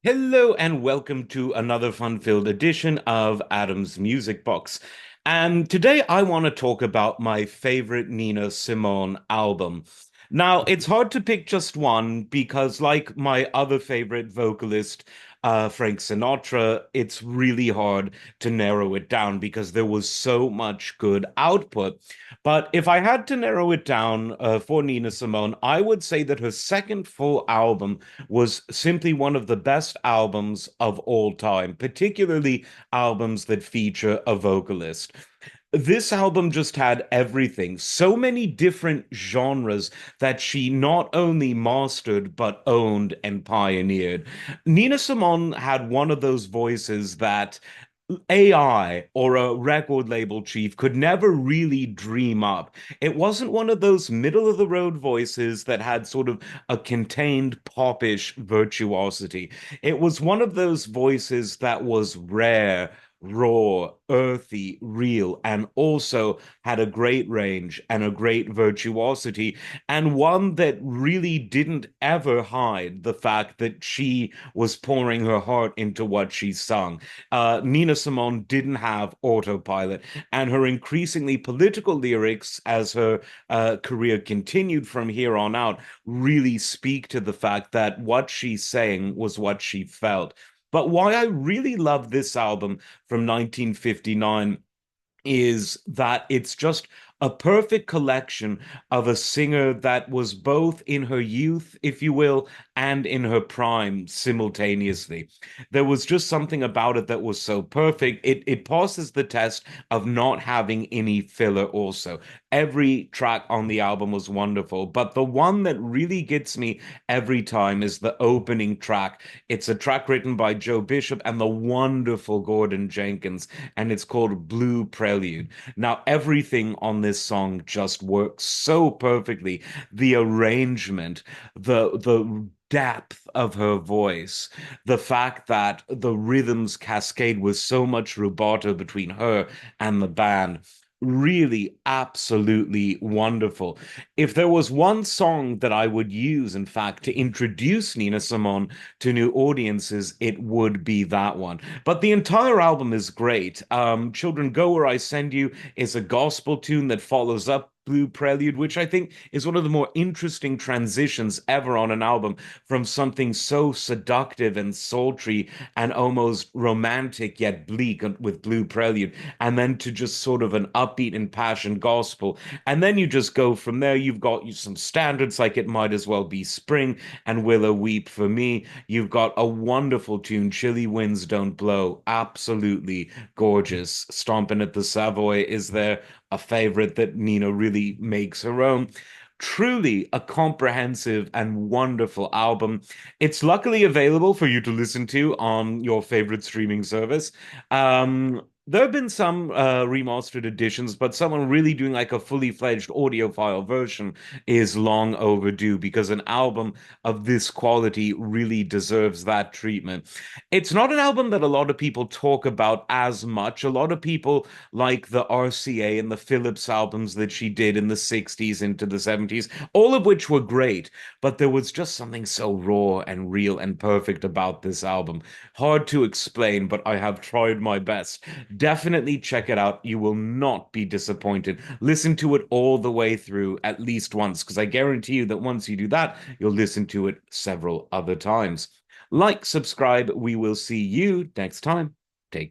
Hello and welcome to another fun-filled edition of Adam's Music Box. And today I want to talk about my favorite Nina Simone album. Now, it's hard to pick just one because, like my other favorite vocalist, Frank Sinatra, it's really hard to narrow it down because there was so much good output. But if I had to narrow it down for Nina Simone, I would say that her second full album was simply one of the best albums of all time, particularly albums that feature a vocalist. This album just had everything, so many different genres that she not only mastered but owned and pioneered. Nina Simone had one of those voices that AI or a record label chief could never really dream up. It wasn't one of those middle of the road voices that had sort of a contained popish virtuosity. It was one of those voices that was rare, raw, earthy, real, and also had a great range and a great virtuosity, and one that really didn't ever hide the fact that she was pouring her heart into what she sung. Nina Simone didn't have autopilot, and her increasingly political lyrics as her career continued from here on out really speak to the fact that what she's saying was what she felt. But why I really love this album from 1959 is that it's just a perfect collection of a singer that was both in her youth, if you will, and in her prime simultaneously. There was just something about it that was so perfect. It passes the test of not having any filler also. Every track on the album was wonderful, but the one that really gets me every time is the opening track. It's a track written by Joe Bishop and the wonderful Gordon Jenkins, and it's called Blue Prelude. Now, everything on this song just works so perfectly. The arrangement, the depth of her voice, the fact that the rhythms cascade with so much rubato between her and the band. Really, absolutely wonderful. If there was one song that I would use, in fact, to introduce Nina Simone to new audiences, it would be that one. But the entire album is great. Children Go Where I Send You is a gospel tune that follows up Blue Prelude, which I think is one of the more interesting transitions ever on an album from something so seductive and sultry and almost romantic yet bleak with Blue Prelude, and then to just sort of an upbeat and passion gospel. And then you just go from there. You've got some standards like It Might As Well Be Spring and Willow Weep for Me. You've got a wonderful tune, Chilly Winds Don't Blow. Absolutely gorgeous. Stomping at the Savoy is there, a favorite that Nina really makes her own. Truly a comprehensive and wonderful album. It's luckily available for you to listen to on your favorite streaming service. There have been some remastered editions, but someone really doing like a fully fledged audiophile version is long overdue because an album of this quality really deserves that treatment. It's not an album that a lot of people talk about as much. A lot of people like the RCA and the Phillips albums that she did in the 60s into the 70s, all of which were great, but there was just something so raw and real and perfect about this album. Hard to explain, but I have tried my best. Definitely check it out. You will not be disappointed. Listen to it all the way through at least once, because I guarantee you that once you do that, you'll listen to it several other times. Like, subscribe. We will see you next time. Take care.